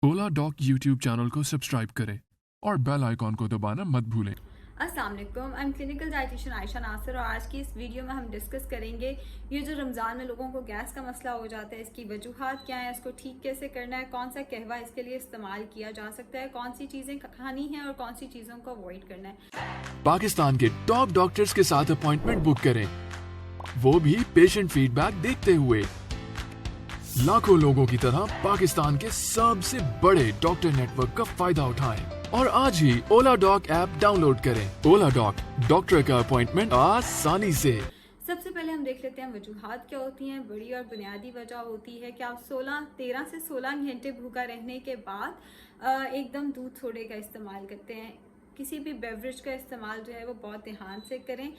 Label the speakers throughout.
Speaker 1: ओला dock YouTube channel को subscribe करें और बेल आइकॉन को दबाना मत भूलें।
Speaker 2: अस्सलाम वालेकुम, I am clinical dietitian Ayesha Nasir और आज की इस वीडियो में हम डिस्कस करेंगे ये जो रमज़ान में लोगों को गैस का मसला हो जाता है, इसकी वजूहात क्या है, इसको ठीक कैसे करना है, कौन सा कहवा इसके लिए इस्तेमाल किया जा सकता है, कौन सी चीज़ें खानी हैं और कौन सी चीज़ों को अवॉइड करना है।
Speaker 1: पाकिस्तान के टॉप डॉक्टर्स के साथ अपॉइंटमेंट बुक करें, वो भी पेशेंट फीडबैक देखते हुए। लाखों लोगों की तरह पाकिस्तान के सबसे बड़े डॉक्टर नेटवर्क का फायदा उठाएं और आज ही ओला डॉक ऐप डाउनलोड करें। ओला डॉक, डॉक्टर का अपॉइंटमेंट आसानी से।
Speaker 2: सबसे पहले हम देख लेते हैं वजूहात क्या होती हैं। बड़ी और बुनियादी वजह होती है कि आप 13 से 16 घंटे भूखा रहने के बाद एकदम दूध सोडे का इस्तेमाल करते हैं। किसी भी बेवरेज का इस्तेमाल जो है वो बहुत ध्यान से करें।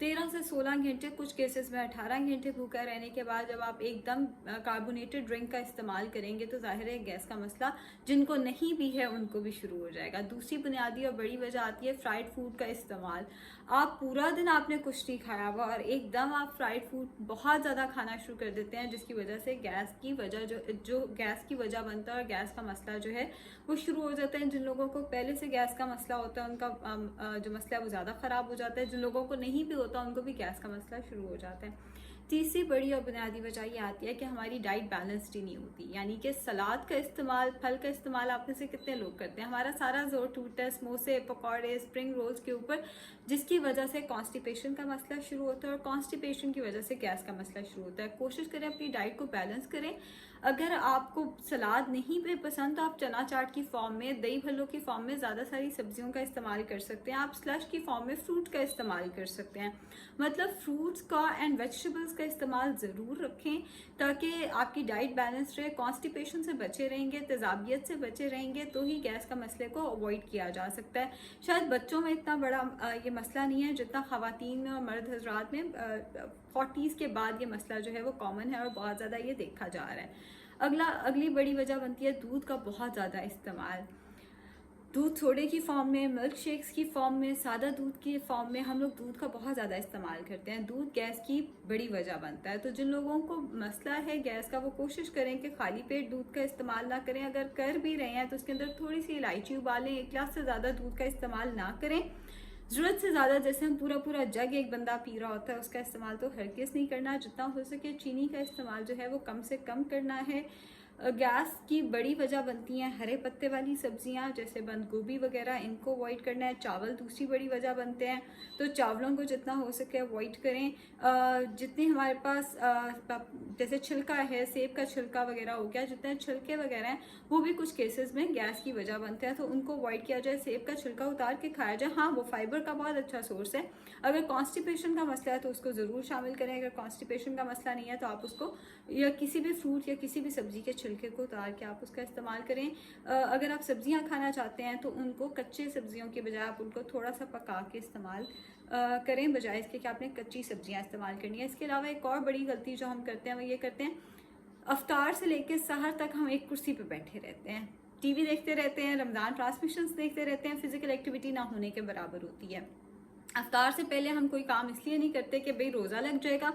Speaker 2: 13 से 16 घंटे, कुछ केसेस में 18 घंटे भूखा रहने के बाद जब आप एकदम कार्बोनेटेड ड्रिंक का इस्तेमाल करेंगे तो जाहिर है गैस का मसला जिनको नहीं भी है उनको भी शुरू हो जाएगा। दूसरी बुनियादी और बड़ी वजह आती है फ्राइड फूड का इस्तेमाल। आप पूरा दिन आपने कुछ नहीं खाया हुआ और एकदम आप फ्राइड फूड बहुत ज़्यादा खाना शुरू कर देते हैं, जिसकी वजह से गैस की वजह जो गैस की वजह बनता है और गैस का मसला जो है वो शुरू हो जाता है। जिन लोगों को पहले से गैस का मसला होता है उनका जो मसला है वो ज़्यादा ख़राब हो जाता है। जिन लोगों को नहीं भी होता उनको भी गैस का मसला शुरू हो जाता है। तीसरी बड़ी और बुनियादी वजह ये आती है कि हमारी डाइट बैलेंस्ड ही नहीं होती, यानी कि सलाद का इस्तेमाल, फल का इस्तेमाल आप में से कितने लोग करते हैं। हमारा सारा जोर टूटता है समोसे, पकौड़े, स्प्रिंग रोल्स के ऊपर, जिसकी वजह से कॉन्स्टिपेशन का मसला शुरू होता है और कॉन्स्टिपेशन की वजह से गैस का मसला शुरू होता है। कोशिश करें अपनी डाइट को बैलेंस करें। अगर आपको सलाद नहीं भी पसंद तो आप चना चाट की फॉर्म में, दही भल्लों की फॉर्म में ज़्यादा सारी सब्जियों का इस्तेमाल कर सकते हैं। आप स्लश की फॉर्म में फ्रूट का इस्तेमाल कर सकते हैं। मतलब फ्रूट्स का एंड वेजिटेबल्स का इस्तेमाल ज़रूर रखें ताकि आपकी डाइट बैलेंस रहे। कॉन्स्टिपेशन से बचे रहेंगे, तेज़ाबियत से बचे रहेंगे तो ही गैस का मसले को अवॉइड किया जा सकता है। शायद बच्चों में इतना बड़ा ये मसला नहीं है जितना ख़वातीन में और मर्द हजरात में 40s के बाद ये मसला जो है वो कॉमन है और बहुत ज़्यादा ये देखा जा रहा है। अगली बड़ी वजह बनती है दूध का बहुत ज़्यादा इस्तेमाल। दूध सोडे की फॉर्म में, मिल्क शेक्स की फॉर्म में, सादा दूध की फॉर्म में हम लोग दूध का बहुत ज़्यादा इस्तेमाल करते हैं। दूध गैस की बड़ी वजह बनता है। तो जिन लोगों को मसला है गैस का वो कोशिश करें कि खाली पेट दूध का इस्तेमाल ना करें। अगर कर भी रहे हैं तो उसके अंदर थोड़ी सी इलायची उबालें। 1 गिलास से ज़्यादा दूध का इस्तेमाल ना करें। ज़रूरत से ज़्यादा, जैसे हम पूरा जग एक बंदा पी रहा होता है, उसका इस्तेमाल तो हरगिज़ नहीं करना। जितना हो सके चीनी का इस्तेमाल जो है वो कम से कम करना है। गैस की बड़ी वजह बनती हैं हरे पत्ते वाली सब्जियां जैसे बंद गोभी वगैरह, इनको अवॉइड करना है। चावल दूसरी बड़ी वजह बनते हैं, तो चावलों को जितना हो सके अवॉइड करें। जितने हमारे पास जैसे छिलका है, सेब का छिलका वगैरह हो गया, जितने छिलके वगैरह हैं वो भी कुछ केसेस में गैस की वजह बनते हैं, तो उनको अवॉइड किया जाए। सेब का छिलका उतार के खाया जाए। हाँ, वो फाइबर का बहुत अच्छा सोर्स है। अगर कॉन्स्टिपेशन का मसला है तो उसको ज़रूर शामिल करें। अगर कॉन्स्टिपेशन का मसला नहीं है तो आप उसको या किसी भी फ्रूट या किसी भी सब्जी के छिलके को उतार के आप उसका इस्तेमाल करें। अगर आप सब्जियां खाना चाहते हैं तो उनको कच्चे सब्जियों के बजाय आप उनको थोड़ा सा पका के इस्तेमाल करें, बजाय इसके कि आपने कच्ची सब्जियां इस्तेमाल करनी है। इसके अलावा एक और बड़ी गलती जो हम करते हैं वो ये करते हैं, अफ्तार से लेकर सहर तक हम एक कुर्सी पर बैठे रहते हैं, टीवी देखते रहते हैं, रमज़ान ट्रांसमिशंस देखते रहते हैं। फिजिकल एक्टिविटी ना होने के बराबर होती है। अफ्तार से पहले हम कोई काम इसलिए नहीं करते कि भाई रोज़ा लग जाएगा।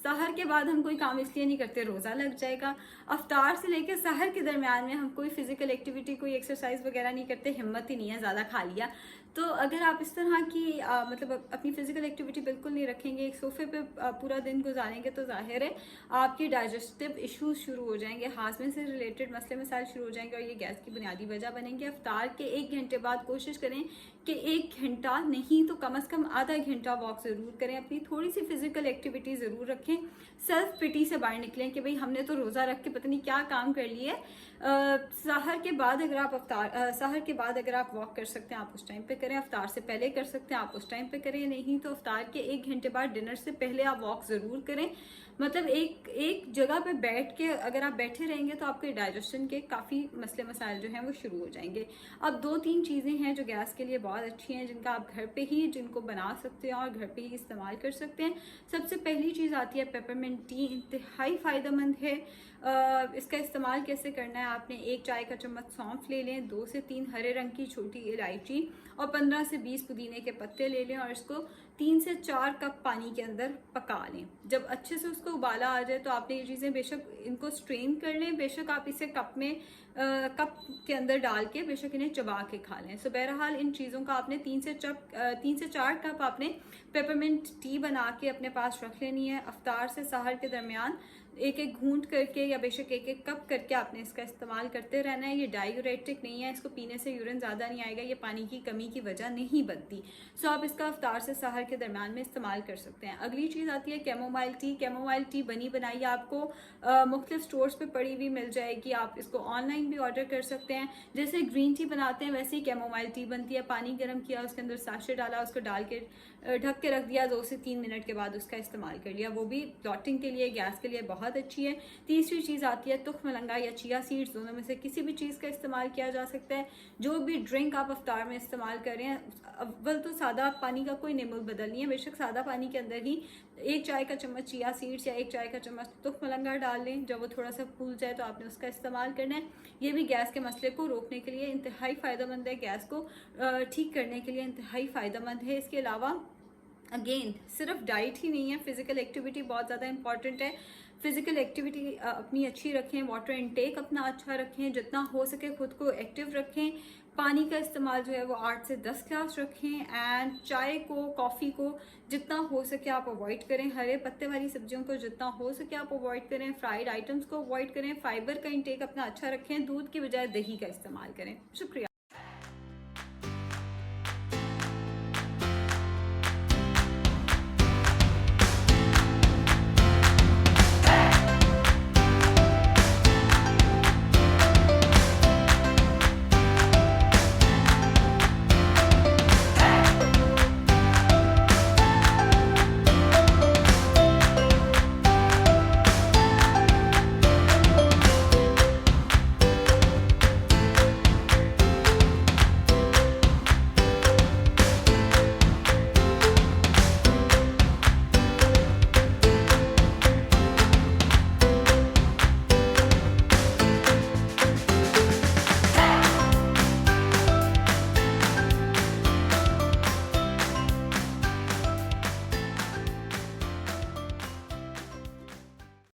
Speaker 2: सहर के बाद हम कोई काम इसलिए नहीं करते रोज़ा लग जाएगा। अफ्तार से लेकर सहर के दरमियान में हम कोई फिजिकल एक्टिविटी, कोई एक्सरसाइज वगैरह नहीं करते, हिम्मत ही नहीं है, ज़्यादा खा लिया। तो अगर आप इस तरह की मतलब अपनी फिजिकल एक्टिविटी बिल्कुल नहीं रखेंगे, एक सोफे पे पूरा दिन गुजारेंगे तो जाहिर है आपकी डाइजेस्टिव इश्यूज शुरू हो जाएंगे, हाजमे से रिलेटेड मसले मसाइल शुरू हो जाएंगे और ये गैस की बुनियादी वजह बनेंगे। अफ्तार के 1 घंटे बाद कोशिश करें कि 1 घंटा नहीं तो कम से कम आधा घंटा वॉक ज़रूर करें। अपनी थोड़ी सी फिजिकल एक्टिविटी ज़रूर रखें। सेल्फ पिटी से बाहर निकलें कि भाई हमने तो रोज़ा रख के पता नहीं क्या काम कर लिए। सहर के बाद अगर आप सहर के बाद अगर आप वॉक कर सकते हैं आप उस टाइम पे करें। अफ्तार से पहले कर सकते हैं आप उस टाइम पे करें, नहीं तो अफ्तार के 1 घंटे बाद डिनर से पहले आप वॉक ज़रूर करें। मतलब एक जगह पे बैठ के अगर आप बैठे रहेंगे तो आपके डाइजेशन के काफ़ी मसले मसाइल जो हैं वो शुरू हो जाएंगे। अब 2-3 चीज़ें हैं जो गैस के लिए बहुत अच्छी हैं, जिनका आप घर पे ही जिनको बना सकते हैं और घर पे ही इस्तेमाल कर सकते हैं। सबसे पहली चीज़ आती है पेपरमिंट टी। इंतहाई फ़ायदेमंद है। इसका इस्तेमाल कैसे करना है, आपने 1 चाय का चम्मच सौंफ ले लें, 2 से 3 हरे रंग की छोटी इलायची और 15 से 20 पुदीने के पत्ते ले लें और इसको 3 से 4 कप पानी के अंदर पका लें। जब अच्छे से उसको उबाला आ जाए तो आपने ये चीज़ें बेशक इनको स्ट्रेन कर लें, बेशक आप इसे कप के अंदर डाल के बेशक इन्हें चबा के खा लें। सो बहरहाल इन चीज़ों का आपने 3 से 4 कप आपने पेपरमिंट टी बना के अपने पास रख लेनी है। अफ्तार से सहर के दरमियान एक एक घूंट करके या बेशक एक एक कप करके आपने इसका इस्तेमाल करते रहना है। ये डायूरेटिक नहीं है, इसको पीने से यूरिन ज़्यादा नहीं आएगा, ये पानी की कमी की वजह नहीं बनती। सो आप इसका अफ्तार से सहर के दरमियान में इस्तेमाल कर सकते हैं। अगली चीज़ आती है कैमोमाइल टी। कैमोमाइल टी बनी बनाई आपको मुख्तलिफ स्टोर्स पे पड़ी हुई मिल जाएगी, आप इसको ऑनलाइन भी ऑर्डर कर सकते हैं। जैसे ग्रीन टी बनाते हैं वैसे ही कैमोमाइल टी बनती है। पानी गर्म किया, उसके अंदर साशे डाला, उसको डाल के ढक के रख दिया, 2 से 3 मिनट के बाद उसका इस्तेमाल कर लिया, वो भी ब्लॉटिंग के लिए, गैस के लिए बहुत अच्छी है। तीसरी चीज़ आती है तुख मलंगा या चिया सीड्स, दोनों में से किसी भी चीज़ का इस्तेमाल किया जा सकता है। जो भी ड्रिंक आप अफ्तार में इस्तेमाल कर रहे हैं, अव्वल तो सादा पानी का कोई निमल बदल नहीं है, बेशक सादा पानी के अंदर ही 1 चाय का चम्मच चिया सीड्स या 1 चाय का चम्मच तुख मलंगा डाल लें। जब वो थोड़ा सा फूल जाए तो आपने उसका इस्तेमाल करना है। ये भी गैस के मसले को रोकने के लिए इंतहाई फ़ायदेमंद है, गैस को ठीक करने के लिए इंतहाई फ़ायदेमंद है। इसके अलावा अगेन सिर्फ डाइट ही नहीं है, फिज़िकल एक्टिविटी बहुत ज़्यादा इंपॉर्टेंट है। फिज़िकल एक्टिविटी अपनी अच्छी रखें, वाटर इनटेक अपना अच्छा रखें, जितना हो सके खुद को एक्टिव रखें। पानी का इस्तेमाल जो है वो 8 से 10 ग्लास रखें एंड चाय को, कॉफ़ी को जितना हो सके आप अवॉइड करें। हरे पत्ते वाली सब्जियों को जितना हो सके आप अवॉइड करें। फ्राइड आइटम्स को अवॉइड करें। फाइबर का इंटेक अपना अच्छा रखें। दूध की बजाय दही का इस्तेमाल करें। शुक्रिया।